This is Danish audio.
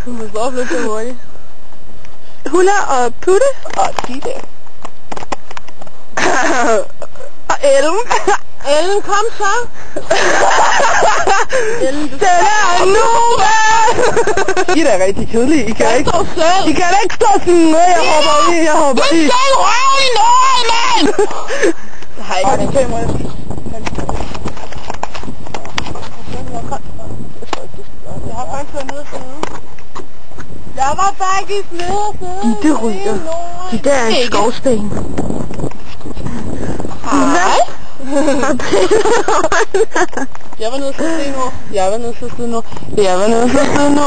Du må stå lidt så hurtigt. Hula og Putte. Og Tite. Og Ellen. Ellen, kom så. Ellen, du Den er Nova! I er da rigtig kedelige. I kan ikke stå sådan noget. Jeg hopper i. Det er røv i noget, mand! Hej, de kameraer. Jeg har faktisk været nede og sidde. Jeg var faktisk nede og sidde. De ryger. De der er en skovsten. Hej. Jeg var nede og sidde nu. Jeg var nede og sidde nu. Jeg var nede og sidde nu.